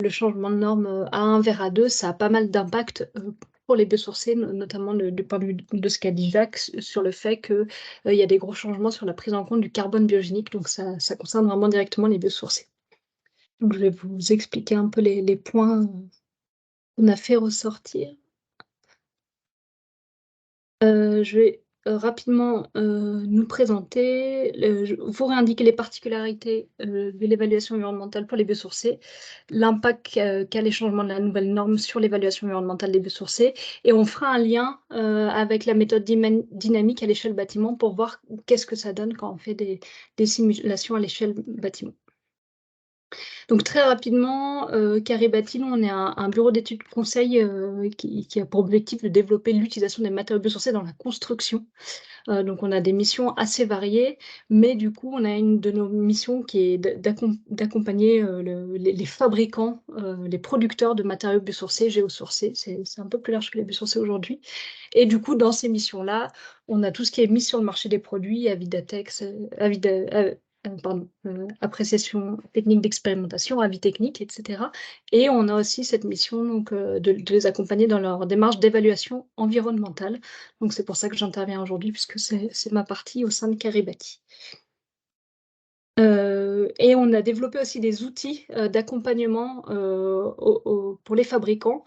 le changement de norme A1 vers A2, ça a pas mal d'impact pour les biosourcés, notamment du point de vue de ce qu'a dit Jacques sur le fait qu'il y a des gros changements sur la prise en compte du carbone biogénique, donc ça concerne vraiment directement les biosourcés. Donc je vais vous expliquer un peu les points qu'on a fait ressortir. Je vais rapidement nous présenter, vous réindiquer les particularités de l'évaluation environnementale pour les biosourcés, l'impact qu'a les changements de la nouvelle norme sur l'évaluation environnementale des biosourcés, et on fera un lien avec la méthode dynamique à l'échelle bâtiment pour voir qu'est-ce que ça donne quand on fait des simulations à l'échelle bâtiment. Donc très rapidement, Caribati, nous, on est un bureau d'études conseil qui a pour objectif de développer l'utilisation des matériaux biosourcés dans la construction. Donc on a des missions assez variées, mais du coup, on a une de nos missions qui est d'accompagner les fabricants, les producteurs de matériaux biosourcés, géosourcés. C'est un peu plus large que les biosourcés aujourd'hui. Et du coup, dans ces missions-là, on a tout ce qui est mise sur le marché des produits, avis d'ATEX, appréciation technique d'expérimentation, avis technique, etc. Et on a aussi cette mission donc, de les accompagner dans leur démarche d'évaluation environnementale. Donc c'est pour ça que j'interviens aujourd'hui, puisque c'est ma partie au sein de Caribati. Et on a développé aussi des outils d'accompagnement pour les fabricants.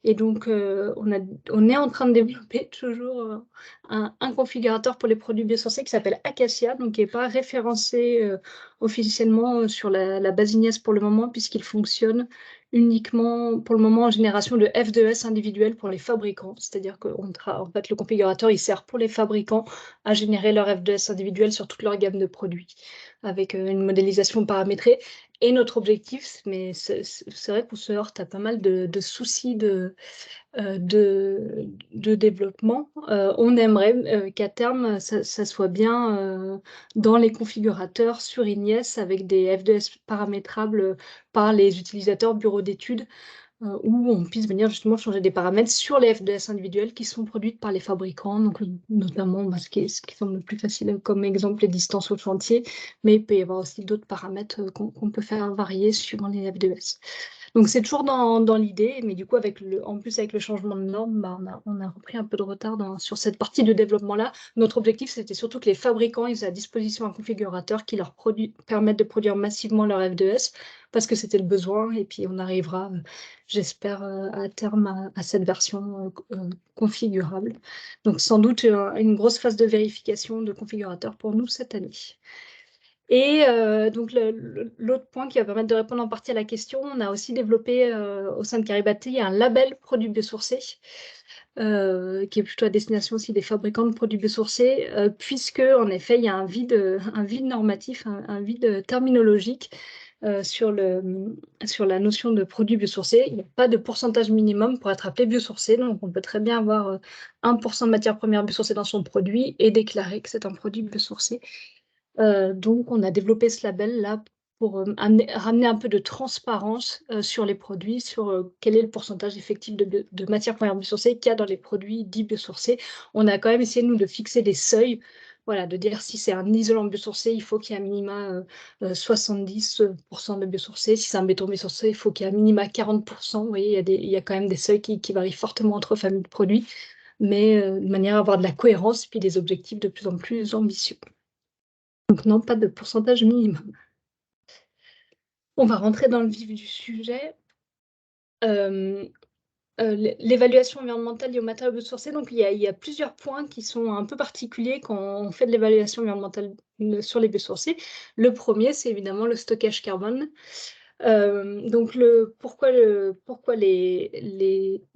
Et donc, on est en train de développer toujours un configurateur pour les produits biosourcés qui s'appelle Acacia, donc qui n'est pas référencé officiellement sur la base INES pour le moment, puisqu'il fonctionne uniquement pour le moment en génération de F2S individuels pour les fabricants. C'est-à-dire que en fait, le configurateur il sert pour les fabricants à générer leur F2S individuel sur toute leur gamme de produits, avec une modélisation paramétrée. Et notre objectif, mais c'est vrai qu'on se heurte à pas mal de soucis de développement. On aimerait qu'à terme, ça soit bien dans les configurateurs sur INIES avec des F2S paramétrables par les utilisateurs bureaux d'études, où on puisse venir justement changer des paramètres sur les F2S individuelles qui sont produites par les fabricants, donc notamment ce qui semble le plus facile comme exemple, les distances au chantier, mais il peut y avoir aussi d'autres paramètres qu'on peut faire varier suivant les F2S. Donc c'est toujours dans l'idée, mais du coup, en plus avec le changement de norme, on a repris un peu de retard sur cette partie de développement-là. Notre objectif, c'était surtout que les fabricants aient à disposition un configurateur qui leur permette de produire massivement leur F2S, parce que c'était le besoin, et puis on arrivera, j'espère, à terme à cette version configurable. Donc sans doute une grosse phase de vérification de configurateur pour nous cette année. Et donc l'autre point qui va permettre de répondre en partie à la question, on a aussi développé au sein de Caribati un label produits biosourcés, qui est plutôt à destination aussi des fabricants de produits biosourcés, puisque en effet il y a un vide normatif, un vide terminologique sur la notion de produit biosourcé. Il n'y a pas de pourcentage minimum pour être appelé biosourcé, donc on peut très bien avoir 1% de matière première biosourcée dans son produit et déclarer que c'est un produit biosourcé. Donc, on a développé ce label-là pour ramener un peu de transparence sur les produits, sur quel est le pourcentage effectif de matières premières biosourcées qu'il y a dans les produits dits biosourcés. On a quand même essayé, nous, de fixer des seuils, voilà, de dire si c'est un isolant biosourcé, il faut qu'il y ait un minima 70% de biosourcé. Si c'est un béton biosourcé, il faut qu'il y ait un minima 40%. Vous voyez, il y a quand même des seuils qui varient fortement entre familles de produits, mais de manière à avoir de la cohérence puis des objectifs de plus en plus ambitieux. Donc non, pas de pourcentage minimum. On va rentrer dans le vif du sujet. L'évaluation environnementale liée aux matériaux biosourcés, donc il y a plusieurs points qui sont un peu particuliers quand on fait de l'évaluation environnementale sur les biosourcés. Le premier, c'est évidemment le stockage carbone. Donc pourquoi les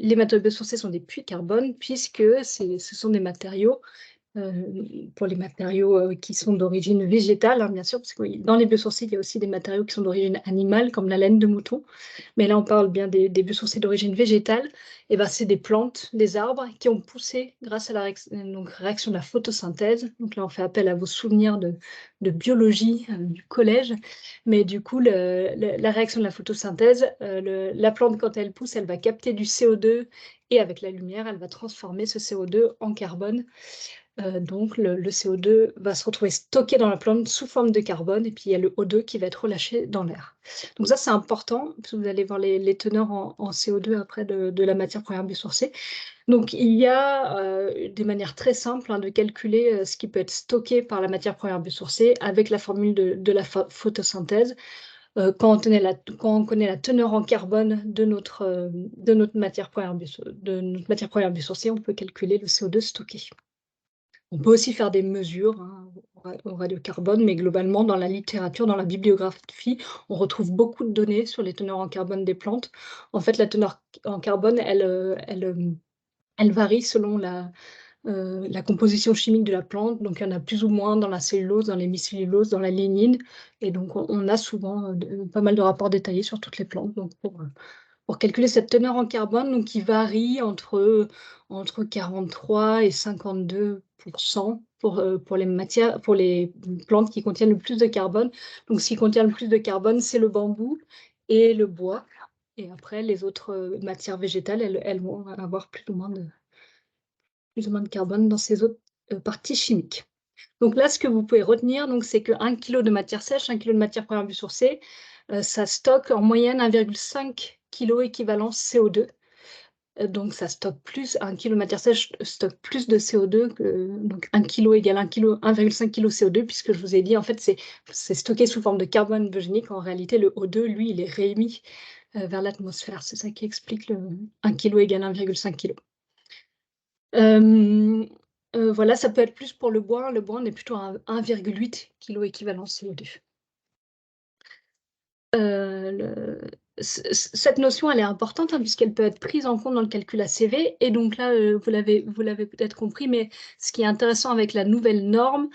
matériaux biosourcés sont des puits de carbone, puisque ce sont des matériaux pour les matériaux qui sont d'origine végétale, hein, bien sûr, parce que dans les biosourcés, il y a aussi des matériaux qui sont d'origine animale, comme la laine de mouton. Mais là, on parle bien des biosourcés d'origine végétale. Et ben, c'est des plantes, des arbres qui ont poussé grâce à la réaction de la photosynthèse. Donc là, on fait appel à vos souvenirs de biologie du collège. Mais du coup, la réaction de la photosynthèse, la plante, quand elle pousse, elle va capter du CO2 et avec la lumière, elle va transformer ce CO2 en carbone. Donc le CO2 va se retrouver stocké dans la plante sous forme de carbone et puis il y a le O2 qui va être relâché dans l'air. Donc ça, c'est important, parce que vous allez voir les teneurs en CO2 après de la matière première biosourcée. Donc il y a des manières très simples, hein, de calculer ce qui peut être stocké par la matière première biosourcée avec la formule de la photosynthèse. Quand on connaît la teneur en carbone de notre matière première biosourcée, on peut calculer le CO2 stocké. On peut aussi faire des mesures, hein, au radiocarbone, mais globalement, dans la littérature, dans la bibliographie, on retrouve beaucoup de données sur les teneurs en carbone des plantes. En fait, la teneur en carbone, elle varie selon la composition chimique de la plante. Donc, il y en a plus ou moins dans la cellulose, dans l'hémicellulose, dans la lignine. Et donc, on a souvent pas mal de rapports détaillés sur toutes les plantes. Donc, pour calculer cette teneur en carbone, donc qui varie entre 43 et 52 pour les plantes qui contiennent le plus de carbone. Donc, ce qui contient le plus de carbone, c'est le bambou et le bois. Et après, les autres matières végétales, elles vont avoir plus ou moins de carbone dans ces autres parties chimiques. Donc là, ce que vous pouvez retenir, donc, c'est que 1 kg de matière sèche, 1 kg de matière première biosourcée, ça stocke en moyenne 1,5 kg équivalent CO2. Donc ça stocke plus, 1 kg de matière sèche stocke plus de CO2 donc 1 kg égale 1,5 kg CO2, puisque je vous ai dit, en fait, c'est stocké sous forme de carbone biogénique. En réalité, le O2, lui, il est réémis vers l'atmosphère. C'est ça qui explique le 1 kg égale 1,5 kg. Voilà, ça peut être plus pour le bois. Le bois, on est plutôt à 1,8 kg équivalent CO2. Cette notion, elle est importante, hein, puisqu'elle peut être prise en compte dans le calcul ACV. Et donc là, vous l'avez peut-être compris, mais ce qui est intéressant avec la nouvelle norme,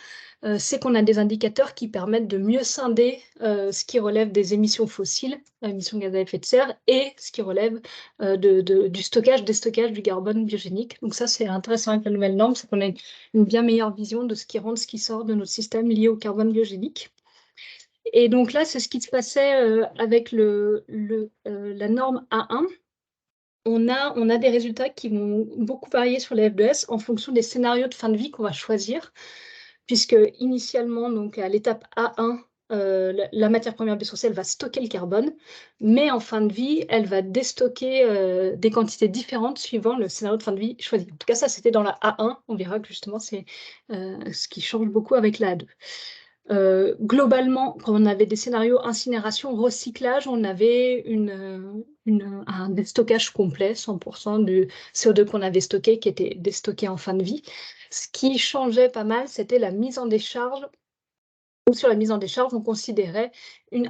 c'est qu'on a des indicateurs qui permettent de mieux scinder ce qui relève des émissions fossiles, émissions de gaz à effet de serre, et ce qui relève du déstockage du carbone biogénique. Donc ça, c'est intéressant avec la nouvelle norme, c'est qu'on a une bien meilleure vision de ce qui rentre, ce qui sort de notre système lié au carbone biogénique. Et donc là, c'est ce qui se passait avec la norme A1. On a des résultats qui vont beaucoup varier sur les F2S en fonction des scénarios de fin de vie qu'on va choisir, puisque initialement, donc à l'étape A1, la matière première biosourcée, elle va stocker le carbone, mais en fin de vie, elle va déstocker des quantités différentes suivant le scénario de fin de vie choisi. En tout cas, ça, c'était dans la A1. On verra que justement, c'est ce qui change beaucoup avec la A2. Globalement, quand on avait des scénarios incinération, recyclage, on avait un déstockage complet, 100% du CO2 qu'on avait stocké, qui était déstocké en fin de vie. Ce qui changeait pas mal, c'était la mise en décharge. Ou sur la mise en décharge, on considérait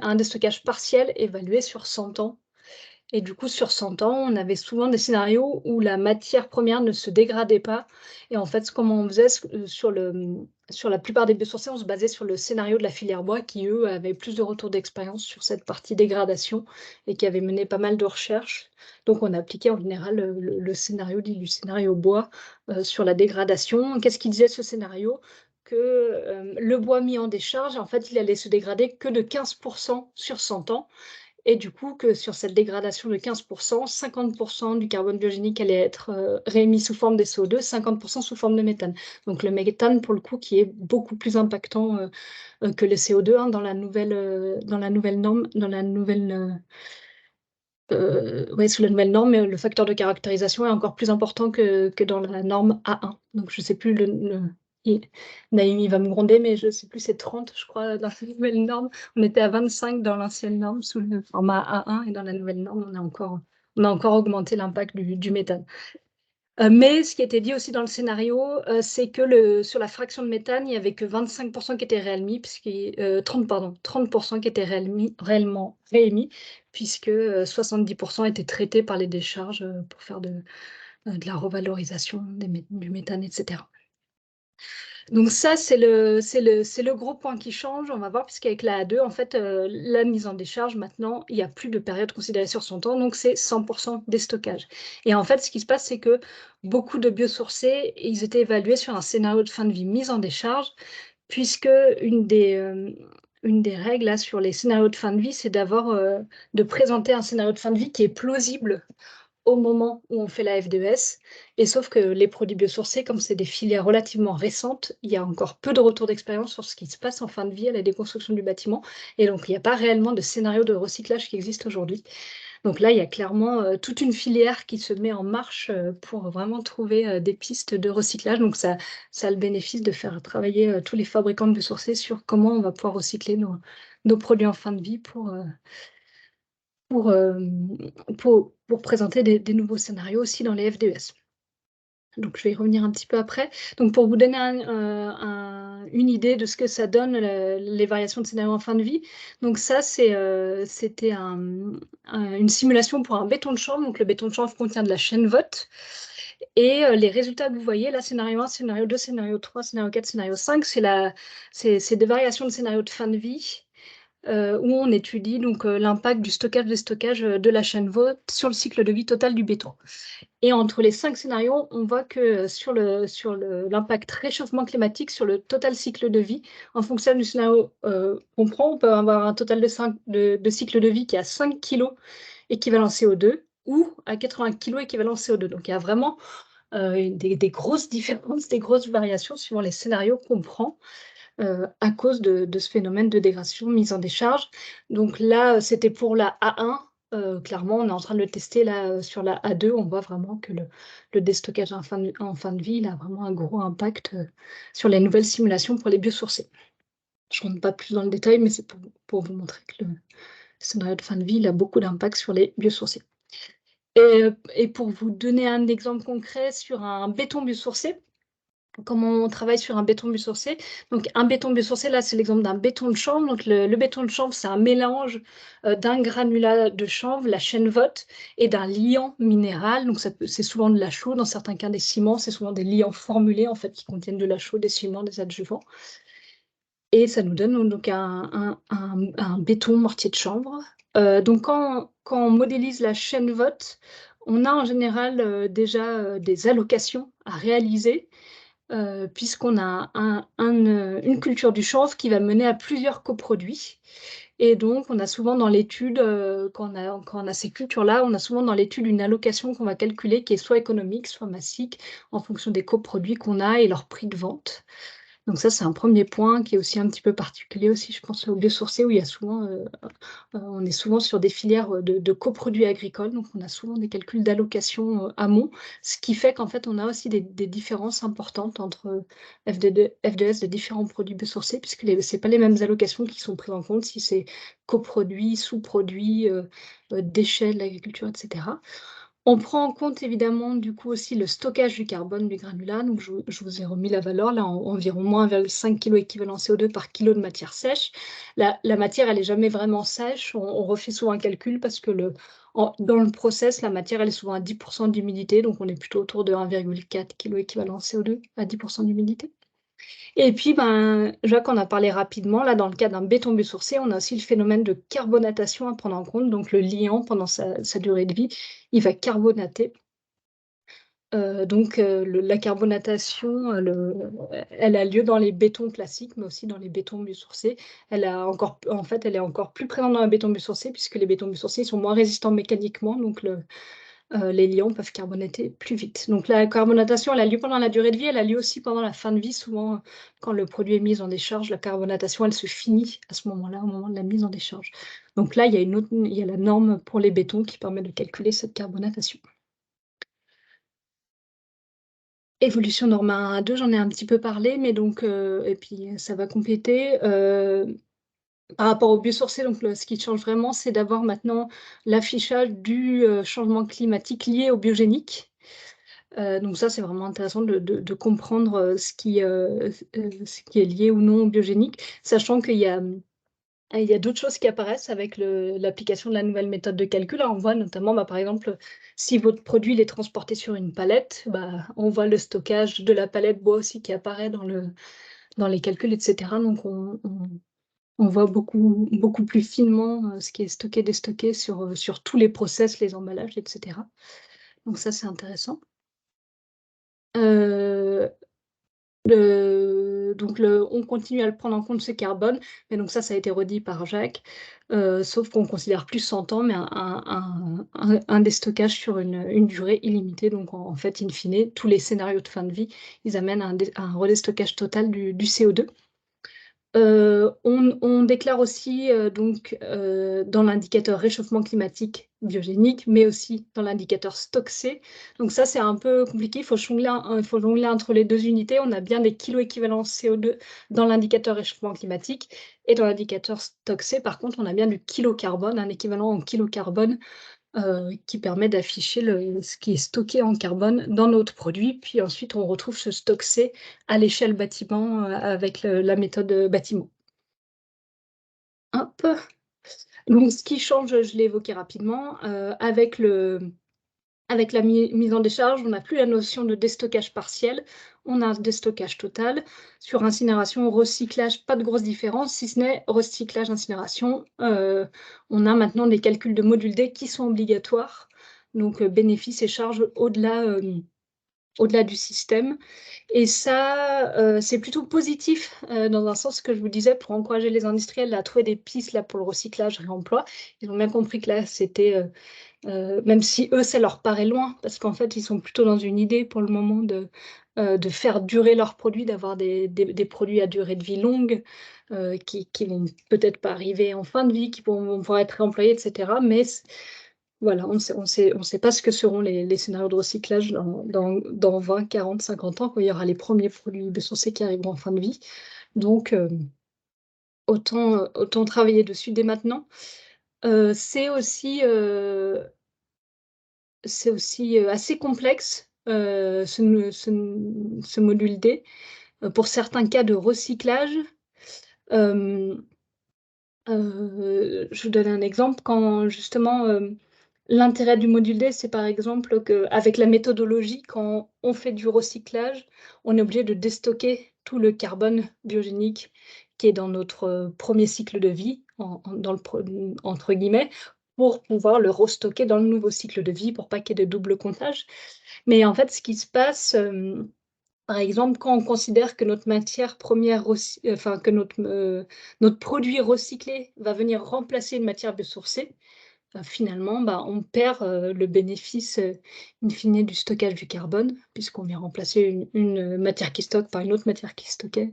un déstockage partiel évalué sur 100 ans. Et du coup, sur 100 ans, on avait souvent des scénarios où la matière première ne se dégradait pas. Et en fait, comment on faisait sur la plupart des biosourcés, on se basait sur le scénario de la filière bois qui, eux, avaient plus de retours d'expérience sur cette partie dégradation et qui avaient mené pas mal de recherches. Donc, on appliquait en général le scénario dit du scénario bois sur la dégradation. Qu'est-ce qu'il disait ce scénario? Que le bois mis en décharge, en fait, il allait se dégrader que de 15% sur 100 ans. Et du coup, que sur cette dégradation de 15%, 50% du carbone biogénique allait être réémis sous forme des CO2, 50% sous forme de méthane. Donc le méthane, pour le coup, qui est beaucoup plus impactant que le CO2, hein, dans la nouvelle norme, sous la nouvelle norme, le facteur de caractérisation est encore plus important que dans la norme A1. Donc je ne sais plus Naïm, il va me gronder, mais je ne sais plus, c'est 30, je crois, dans la nouvelle norme. On était à 25 dans l'ancienne norme sous le format A1, et dans la nouvelle norme, on a encore augmenté l'impact du méthane. Mais ce qui était dit aussi dans le scénario, c'est que sur la fraction de méthane, il n'y avait que 25% qui étaient réémis, 30% qui étaient réellement réémis, puisque 70% étaient traités par les décharges pour faire de la revalorisation du méthane, etc. Donc ça, c'est le gros point qui change. On va voir, puisqu'avec la A2, en fait, la mise en décharge, maintenant, il n'y a plus de période considérée sur 100 ans, donc c'est 100% déstockage. Et en fait, ce qui se passe, c'est que beaucoup de biosourcés, ils étaient évalués sur un scénario de fin de vie mise en décharge, puisque une des règles là, sur les scénarios de fin de vie, c'est de présenter un scénario de fin de vie qui est plausible au moment où on fait la FDES et sauf que les produits biosourcés, comme c'est des filières relativement récentes, il y a encore peu de retours d'expérience sur ce qui se passe en fin de vie à la déconstruction du bâtiment et donc il n'y a pas réellement de scénario de recyclage qui existe aujourd'hui. Donc là, il y a clairement, toute une filière qui se met en marche, pour vraiment trouver, des pistes de recyclage. Donc ça a le bénéfice de faire travailler, tous les fabricants de biosourcés sur comment on va pouvoir recycler nos produits en fin de vie pour, pour présenter des nouveaux scénarios aussi dans les FDES. Donc je vais y revenir un petit peu après. Donc pour vous donner une idée de ce que ça donne, les variations de scénarios en fin de vie, donc ça c'était une simulation pour un béton de chanvre. Donc le béton de chanvre contient de la chaîne VOT et les résultats que vous voyez là, scénario 1, scénario 2, scénario 3, scénario 4, scénario 5, c'est des variations de scénarios de fin de vie, où on étudie donc l'impact du stockage-déstockage, de la chaîne VOT sur le cycle de vie total du béton. Et entre les 5 scénarios, on voit que sur l'impact réchauffement climatique sur le total cycle de vie, en fonction du scénario qu'on prend, on peut avoir un total de cycle de vie qui est à 5 kg équivalent CO2 ou à 80 kg équivalent CO2. Donc il y a vraiment des grosses différences, des grosses variations suivant les scénarios qu'on prend à cause de ce phénomène de dégradation, mise en décharge. Donc là, c'était pour la A1. Clairement, on est en train de le tester là sur la A2. On voit vraiment que le déstockage en fin de vie, il a vraiment un gros impact sur les nouvelles simulations pour les biosourcés. Je ne rentre pas plus dans le détail, mais c'est pour vous montrer que le scénario de fin de vie, il a beaucoup d'impact sur les biosourcés. Et pour vous donner un exemple concret sur un béton biosourcé, comment on travaille sur un béton biosourcé. Donc un béton biosourcé, là, c'est l'exemple d'un béton de chanvre. Donc le béton de chanvre, c'est un mélange d'un granulat de chanvre, la chaîne VOT, et d'un liant minéral. Donc c'est souvent de la chaux, dans certains cas des ciments, c'est souvent des liants formulés en fait qui contiennent de la chaux, des ciments, des adjuvants. Et ça nous donne donc un béton mortier de chanvre. Donc quand on modélise la chaîne VOT, on a en général déjà des allocations à réaliser puisqu'on a une culture du chanvre qui va mener à plusieurs coproduits. Et donc, on a souvent dans l'étude, quand on a ces cultures-là, on a souvent dans l'étude une allocation qu'on va calculer qui est soit économique, soit massique, en fonction des coproduits qu'on a et leur prix de vente. Donc ça, c'est un premier point qui est aussi un petit peu particulier aussi, je pense, au biosourcé, où il y a souvent, on est souvent sur des filières de coproduits agricoles, donc on a souvent des calculs d'allocation amont, ce qui fait qu'en fait, on a aussi des différences importantes entre FDS de différents produits biosourcés, puisque ce n'est pas les mêmes allocations qui sont prises en compte, si c'est coproduits, sous-produits, déchets de l'agriculture, etc. On prend en compte évidemment du coup aussi le stockage du carbone du granulat. Donc je vous ai remis la valeur là, environ moins 1,5 kg équivalent CO2 par kilo de matière sèche. La matière, elle est jamais vraiment sèche. On refait souvent un calcul parce que dans le process, la matière, elle est souvent à 10% d'humidité. Donc on est plutôt autour de 1,4 kg équivalent CO2 à 10% d'humidité. Et puis, Jacques en a parlé rapidement. Là, dans le cas d'un béton biosourcé, on a aussi le phénomène de carbonatation à prendre en compte. Donc, le liant, pendant sa durée de vie, il va carbonater. La carbonatation, elle a lieu dans les bétons classiques, mais aussi dans les bétons biosourcés. En fait, elle est encore plus présente dans les bétons biosourcés, puisque les bétons biosourcés sont moins résistants mécaniquement. Donc, les liants peuvent carbonater plus vite. Donc la carbonatation, elle a lieu pendant la durée de vie, elle a lieu aussi pendant la fin de vie. Souvent, quand le produit est mis en décharge, la carbonatation, elle se finit à ce moment-là, au moment de la mise en décharge. Donc là, il y a la norme pour les bétons qui permet de calculer cette carbonatation. Évolution norme 1 à 2, j'en ai un petit peu parlé, mais donc, et puis ça va compléter. Par rapport au biosourcé, donc ce qui change vraiment, c'est d'avoir maintenant l'affichage du changement climatique lié au biogénique. Donc ça, c'est vraiment intéressant de comprendre ce qui est lié ou non au biogénique, sachant il y a d'autres choses qui apparaissent avec l'application de la nouvelle méthode de calcul. Alors, on voit notamment, par exemple, si votre produit il est transporté sur une palette, on voit le stockage de la palette bois aussi qui apparaît dans les calculs, etc. Donc on voit beaucoup, beaucoup plus finement ce qui est stocké, déstocké sur tous les process, les emballages, etc. Donc ça, c'est intéressant. donc on continue à le prendre en compte ce carbone, mais donc ça a été redit par Jacques, sauf qu'on considère plus 100 ans, mais un déstockage sur une durée illimitée. Donc en fait, in fine, tous les scénarios de fin de vie, ils amènent à un redéstockage total du CO2. On déclare aussi donc dans l'indicateur réchauffement climatique biogénique, mais aussi dans l'indicateur STOXC. Donc ça, c'est un peu compliqué, il faut jongler entre les deux unités. On a bien des kilos équivalents CO2 dans l'indicateur réchauffement climatique, et dans l'indicateur STOXC, par contre, on a bien du kilo carbone, un équivalent en kilo carbone, qui permet d'afficher ce qui est stocké en carbone dans notre produit. Puis ensuite, on retrouve ce stock C à l'échelle bâtiment avec la méthode bâtiment. Hop. Donc, ce qui change, je l'ai évoqué rapidement, avec la mise en décharge, on n'a plus la notion de déstockage partiel, on a un déstockage total. Sur incinération, recyclage, pas de grosse différence, si ce n'est recyclage, incinération. On a maintenant des calculs de module D qui sont obligatoires, donc bénéfices et charges au-delà du système. Et ça, c'est plutôt positif, dans un sens que je vous disais, pour encourager les industriels à trouver des pistes là, pour le recyclage, réemploi. Ils ont bien compris que là, c'était... même si eux, ça leur paraît loin, parce qu'en fait, ils sont plutôt dans une idée pour le moment de faire durer leurs produits, d'avoir des produits à durée de vie longue, qui vont peut-être pas arriver en fin de vie, qui vont pouvoir être réemployés, etc. Mais voilà, on ne sait pas ce que seront les scénarios de recyclage dans 20, 40, 50 ans, quand il y aura les premiers produits biosourcés qui arriveront en fin de vie. Donc, autant travailler dessus dès maintenant. C'est aussi assez complexe, ce module D. Pour certains cas de recyclage, je vous donne un exemple. Quand justement, l'intérêt du module D, c'est par exemple qu'avec la méthodologie, quand on fait du recyclage, on est obligé de déstocker tout le carbone biogénique qui est dans notre premier cycle de vie, entre guillemets, pour pouvoir le restocker dans le nouveau cycle de vie, pour pas qu'il y ait de double comptage. Mais en fait, ce qui se passe, par exemple, quand on considère que notre matière première, que notre produit recyclé va venir remplacer une matière biosourcée, finalement, on perd le bénéfice, in fine, du stockage du carbone, puisqu'on vient remplacer une matière qui stocke par une autre matière qui stockait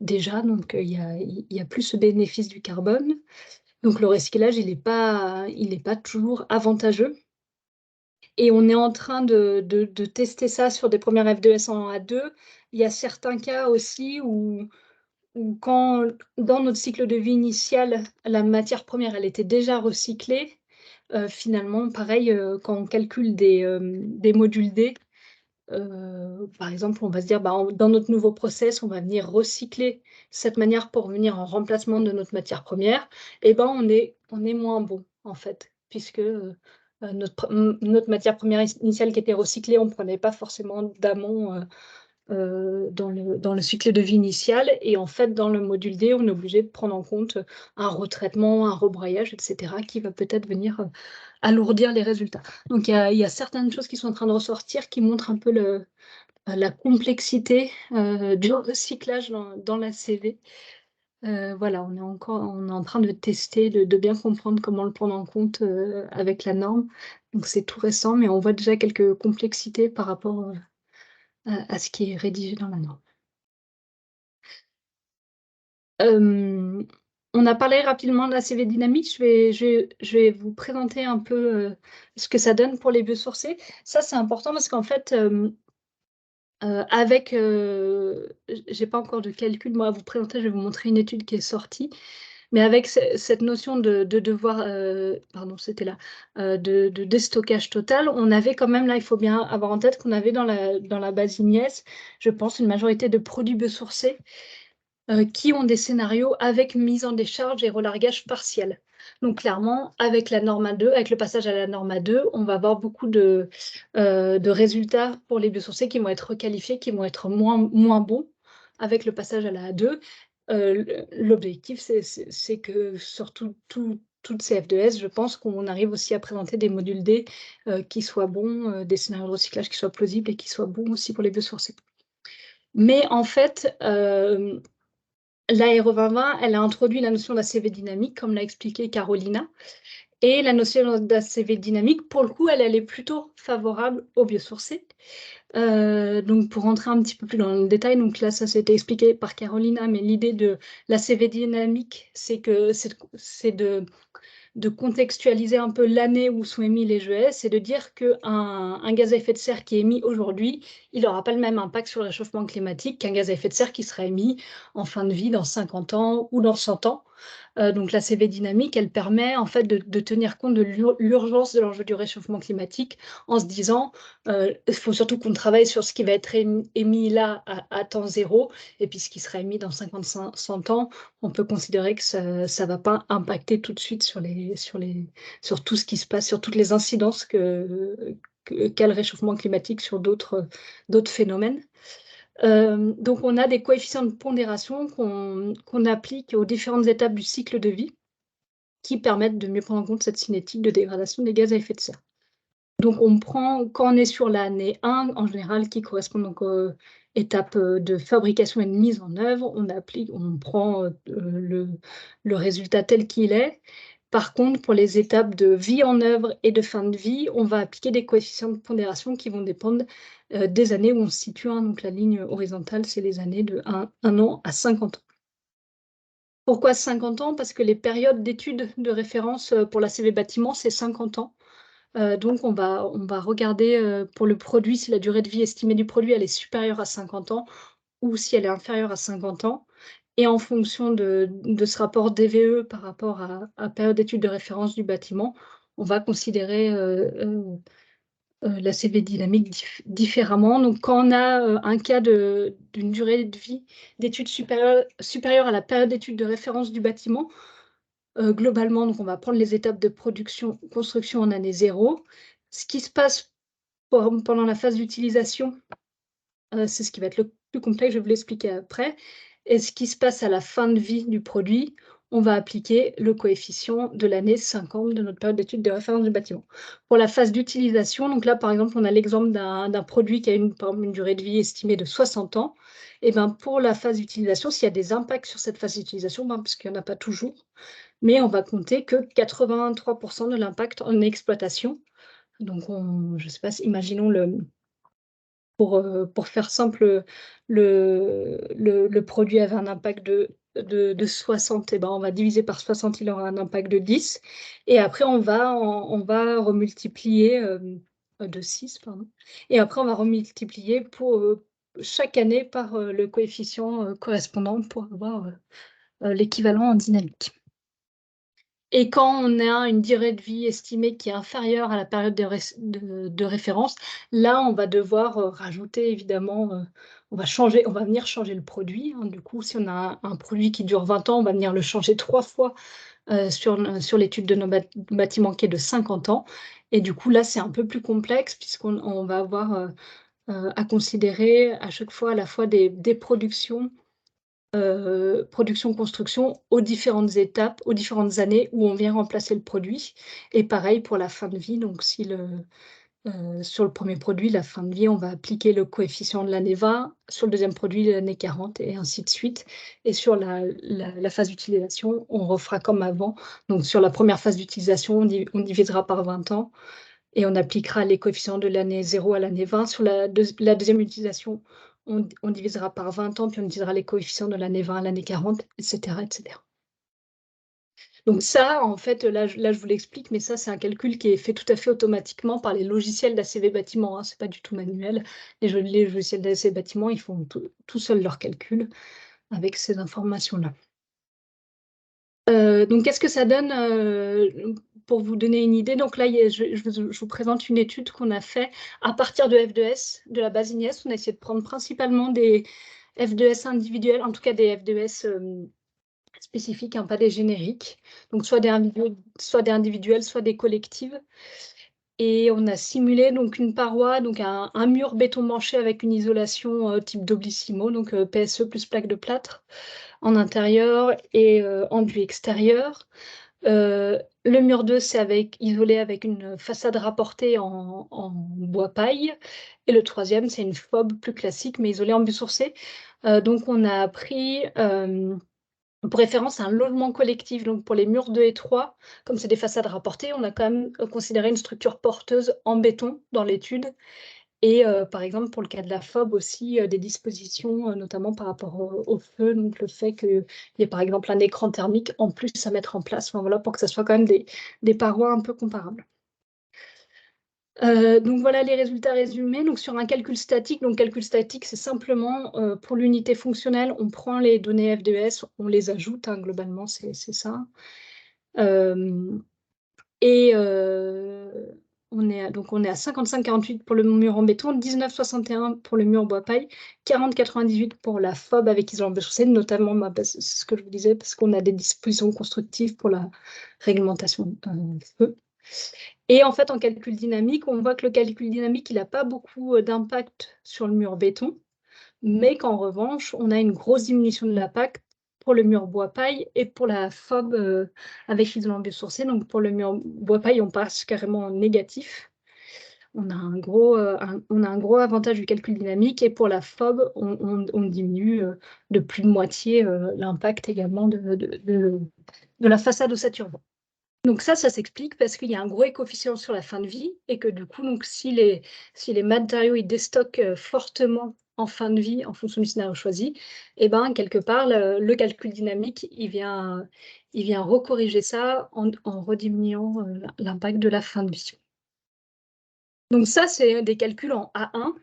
déjà. Donc, il y a plus ce bénéfice du carbone. Donc, le recyclage, il est pas toujours avantageux. Et on est en train de tester ça sur des premières F2S en A2. Il y a certains cas aussi où quand, dans notre cycle de vie initial, la matière première, elle était déjà recyclée, finalement, pareil, quand on calcule des modules D, par exemple, on va se dire, dans notre nouveau process, on va venir recycler cette manière pour venir en remplacement de notre matière première, et on est moins bon, en fait, puisque notre matière première initiale qui était recyclée, on ne prenait pas forcément d'amont dans le cycle de vie initial. Et en fait, dans le module D, on est obligé de prendre en compte un retraitement, un rebroyage, etc., qui va peut-être venir alourdir les résultats. Donc, il y a certaines choses qui sont en train de ressortir qui montrent un peu la complexité du recyclage dans la CV. Voilà, on est en train de tester, de bien comprendre comment le prendre en compte avec la norme. Donc, c'est tout récent, mais on voit déjà quelques complexités par rapport à ce qui est rédigé dans la norme. On a parlé rapidement de la CV dynamique. Je vais vous présenter un peu ce que ça donne pour les biosourcés. Ça, c'est important parce qu'en fait, j'ai pas encore de calcul, moi, à vous présenter. Je vais vous montrer une étude qui est sortie. Mais avec cette notion de devoir, pardon, c'était là, de déstockage total, on avait quand même, là, il faut bien avoir en tête qu'on avait dans la base INIES, je pense, une majorité de produits biosourcés qui ont des scénarios avec mise en décharge et relargage partiel. Donc clairement, avec la norme A2, avec le passage à la norme A2, on va avoir beaucoup de résultats pour les biosourcés qui vont être requalifiés, qui vont être moins bons avec le passage à la A2. L'objectif, c'est que sur toutes ces F2S, je pense qu'on arrive aussi à présenter des modules D qui soient bons, des scénarios de recyclage qui soient plausibles et qui soient bons aussi pour les biosourcés. Mais en fait, la RE 2020, elle a introduit la notion d'ACV dynamique, comme l'a expliqué Carolina. Et la notion d'ACV dynamique, pour le coup, elle est plutôt favorable aux biosourcés. Donc pour rentrer un petit peu plus dans le détail, donc là, ça s'était expliqué par Carolina, mais l'idée de l'ACV dynamique, c'est de contextualiser un peu l'année où sont émis les GES et de dire qu'un gaz à effet de serre qui est émis aujourd'hui, il n'aura pas le même impact sur le réchauffement climatique qu'un gaz à effet de serre qui sera émis en fin de vie dans 50 ans ou dans 100 ans. Donc la CV dynamique, elle permet en fait de tenir compte de l'urgence de l'enjeu du réchauffement climatique en se disant il faut surtout qu'on travaille sur ce qui va être émis là à temps zéro et puis ce qui sera émis dans 50-100 ans, on peut considérer que ça ne va pas impacter tout de suite sur tout ce qui se passe, sur toutes les incidences qu'a le réchauffement climatique sur d'autres phénomènes. Donc, on a des coefficients de pondération qu'on applique aux différentes étapes du cycle de vie qui permettent de mieux prendre en compte cette cinétique de dégradation des gaz à effet de serre. Donc, quand on est sur l'année 1, en général, qui correspond donc aux étapes de fabrication et de mise en œuvre, on prend le résultat tel qu'il est. Par contre, pour les étapes de vie en œuvre et de fin de vie, on va appliquer des coefficients de pondération qui vont dépendre des années où on se situe. Donc la ligne horizontale, c'est les années de 1 an à 50 ans. Pourquoi 50 ans? Parce que les périodes d'études de référence pour la CV bâtiment, c'est 50 ans. Donc on va regarder pour le produit si la durée de vie estimée du produit elle est supérieure à 50 ans ou si elle est inférieure à 50 ans. Et en fonction de ce rapport DVE par rapport à période d'étude de référence du bâtiment, on va considérer la CV dynamique différemment. Donc, quand on a un cas d'une durée de vie d'études supérieure à la période d'étude de référence du bâtiment, globalement, donc on va prendre les étapes de production, construction en année 0. Ce qui se passe pendant la phase d'utilisation, c'est ce qui va être le plus complexe, je vais vous l'expliquer après. Et ce qui se passe à la fin de vie du produit, on va appliquer le coefficient de l'année 50 de notre période d'étude de référence du bâtiment. Pour la phase d'utilisation, donc là, par exemple, on a l'exemple d'un produit qui a une durée de vie estimée de 60 ans. Et ben, pour la phase d'utilisation, s'il y a des impacts sur cette phase d'utilisation, parce qu'il n'y en a pas toujours, mais on va compter que 83% de l'impact en exploitation. Donc, je ne sais pas, imaginons pour faire simple, le produit avait un impact de 60, et ben on va diviser par 60, il aura un impact de 10. Et après, on va remultiplier de 6, pardon. Et après, on va remultiplier pour chaque année par le coefficient correspondant pour avoir l'équivalent en dynamique. Et quand on a une durée de vie estimée qui est inférieure à la période de référence, là, on va devoir rajouter évidemment, on va venir changer le produit, hein. Du coup, si on a un produit qui dure 20 ans, on va venir le changer 3 fois sur l'étude de nos bâtiments qui est de 50 ans. Et du coup, là, c'est un peu plus complexe puisqu'on va avoir à considérer à chaque fois à la fois des productions production-construction aux différentes étapes, aux différentes années où on vient remplacer le produit. Et pareil pour la fin de vie. Donc, si sur le premier produit, la fin de vie, on va appliquer le coefficient de l'année 20, sur le deuxième produit, l'année 40, et ainsi de suite. Et sur la phase d'utilisation, on refera comme avant. Donc, sur la première phase d'utilisation, on divisera par 20 ans et on appliquera les coefficients de l'année 0 à l'année 20. Sur la deuxième utilisation, on divisera par 20 ans, puis on utilisera les coefficients de l'année 20 à l'année 40, etc., etc. Donc ça, en fait, là je vous l'explique, mais ça, c'est un calcul qui est fait tout à fait automatiquement par les logiciels d'ACV Bâtiment, hein, ce n'est pas du tout manuel. Les logiciels d'ACV Bâtiment, ils font tout seuls leurs calculs avec ces informations-là. Donc, qu'est-ce que ça donne pour vous donner une idée? Donc là, je vous présente une étude qu'on a fait à partir de F2S, de la base INES. On a essayé de prendre principalement des F2S individuels, en tout cas des F2S spécifiques, hein, pas des génériques. Donc soit des individuels, soit des collectives. Et on a simulé donc une paroi, donc un mur béton manché avec une isolation type Doblissimo, donc PSE plus plaque de plâtre en intérieur et enduit extérieur. Le mur 2, c'est isolé avec une façade rapportée en bois paille. Et le troisième, c'est une FOB plus classique, mais isolée en biosourcé. Donc, on a pris pour référence un logement collectif. Donc, pour les murs 2 et 3, comme c'est des façades rapportées, on a quand même considéré une structure porteuse en béton dans l'étude. Et par exemple, pour le cas de la FOB aussi, des dispositions, notamment par rapport au feu, donc le fait qu'il y ait par exemple un écran thermique en plus à mettre en place, enfin, voilà, pour que ça soit quand même des parois un peu comparables. Donc voilà les résultats résumés. Donc sur un calcul statique, c'est simplement pour l'unité fonctionnelle, on prend les données FDES, on les ajoute, hein, globalement c'est ça. Et on est à 55,48 pour le mur en béton, 19,61 pour le mur bois paille, 40,98 pour la FOB avec isolant biosourcé, notamment, c'est ce que je vous disais, parce qu'on a des dispositions constructives pour la réglementation feu. Et en fait, en calcul dynamique, on voit que le calcul dynamique, il n'a pas beaucoup d'impact sur le mur béton, mais qu'en revanche, on a une grosse diminution de l'impact pour le mur bois paille et pour la FOB avec l'isolant biosourcé. Donc pour le mur bois paille, on passe carrément en négatif. On a un gros avantage du calcul dynamique, et pour la FOB, on diminue de plus de moitié l'impact également de la façade ossature. Donc ça s'explique parce qu'il y a un gros coefficient sur la fin de vie, et que du coup, donc, si les matériaux ils déstockent fortement en fin de vie en fonction du scénario choisi, et ben quelque part, le calcul dynamique, il vient recorriger ça en rediminuant l'impact de la fin de vie. Donc ça, c'est des calculs en A1.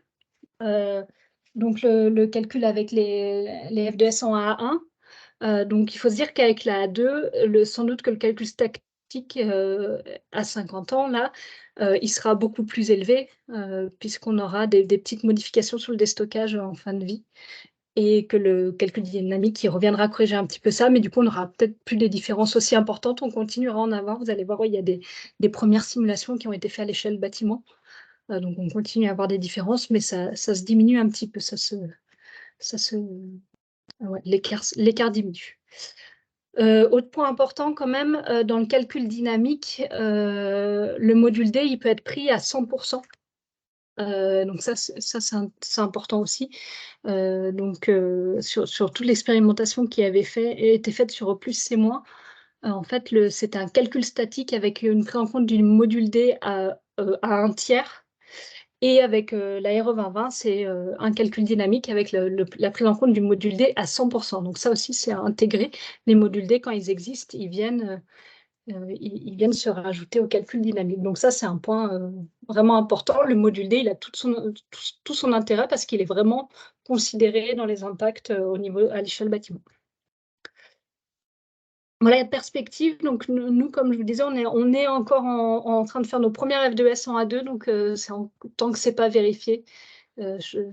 Donc le calcul avec les FDS en A1. Donc il faut se dire qu'avec la A2, sans doute que le calcul statique à 50 ans, là, il sera beaucoup plus élevé, puisqu'on aura des petites modifications sur le déstockage en fin de vie, et que le calcul dynamique qui reviendra corriger un petit peu ça, mais du coup, on n'aura peut-être plus des différences aussi importantes. On continuera à en avoir. Vous allez voir, il y a des premières simulations qui ont été faites à l'échelle bâtiment. Donc, on continue à avoir des différences, mais ça se diminue un petit peu. Ouais, l'écart diminue. Autre point important quand même, dans le calcul dynamique, le module D, il peut être pris à 100%. Donc ça c'est important aussi. Donc sur toute l'expérimentation qui avait été faite sur plus c'est moins, en fait c'est un calcul statique avec une prise en compte du module D à un tiers, et avec l'ARE 2020, c'est un calcul dynamique avec la prise en compte du module D à 100%. Donc ça aussi c'est à intégrer. Les modules D, quand ils existent, ils viennent se rajouter au calcul dynamique. Donc ça, c'est un point vraiment important. Le module D, il a tout son intérêt parce qu'il est vraiment considéré dans les impacts à l'échelle bâtiment. Voilà la perspective. Donc nous, comme je vous disais, on est encore en train de faire nos premières F2S en A2, donc tant que ce n'est pas vérifié,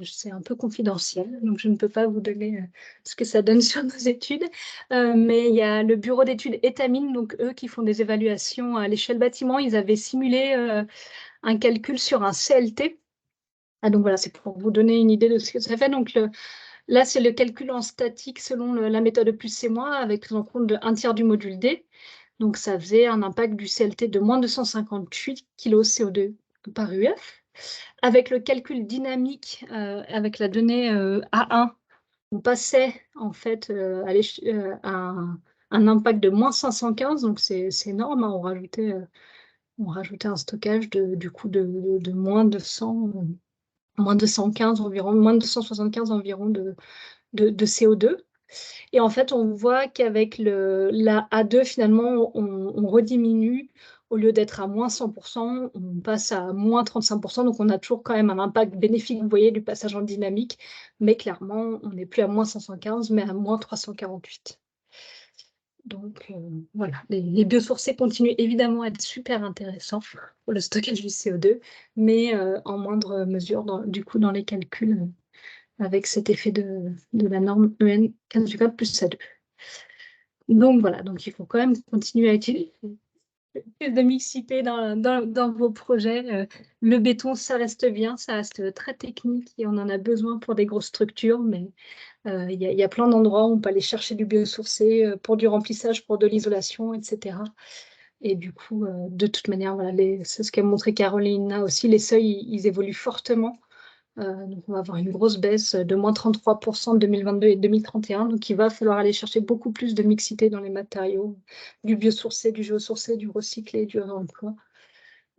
c'est un peu confidentiel, donc je ne peux pas vous donner ce que ça donne sur nos études. Mais il y a le bureau d'études Etamine, donc eux qui font des évaluations à l'échelle bâtiment. Ils avaient simulé un calcul sur un CLT. Donc voilà, c'est pour vous donner une idée de ce que ça fait. Donc là, c'est le calcul en statique selon la méthode plus c'est moins, avec prise en compte de 1/3 du module D. Donc ça faisait un impact du CLT de moins 258 kg CO2 par UF. Avec le calcul dynamique, avec la donnée A1, on passait en fait à un impact de moins 515, donc c'est énorme, hein. On rajoutait un stockage du coup de moins 215 environ, moins 275 environ de CO2. Et en fait, on voit qu'avec la A2, finalement, on rediminue. Au lieu d'être à moins 100%, on passe à moins 35%. Donc, on a toujours quand même un impact bénéfique, vous voyez, du passage en dynamique. Mais clairement, on n'est plus à moins 515, mais à moins 348. Donc, voilà. Les biosourcés continuent évidemment à être super intéressants pour le stockage du CO2, mais en moindre mesure, du coup, dans les calculs, avec cet effet de la norme EN 15 plus A2. Donc voilà, donc il faut quand même continuer à utiliser plus de mixité dans vos projets. Le béton, ça reste bien, ça reste très technique et on en a besoin pour des grosses structures, mais Il y a plein d'endroits où on peut aller chercher du biosourcé, pour du remplissage, pour de l'isolation et cetera. Et du coup, de toute manière, voilà, c'est ce qu'a montré Carolina aussi, les seuils, ils évoluent fortement. Donc on va avoir une grosse baisse de -33% en 2022 et 2031. Donc il va falloir aller chercher beaucoup plus de mixité dans les matériaux, du biosourcé, du géosourcé, du recyclé, du réemploi,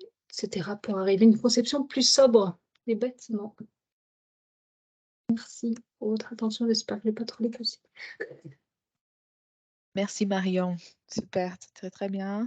et cetera, pour arriver à une conception plus sobre des bâtiments. Merci pour votre attention, j'espère que j'ai pas trop dépassé. Merci Marion. Super, c'est très, très bien.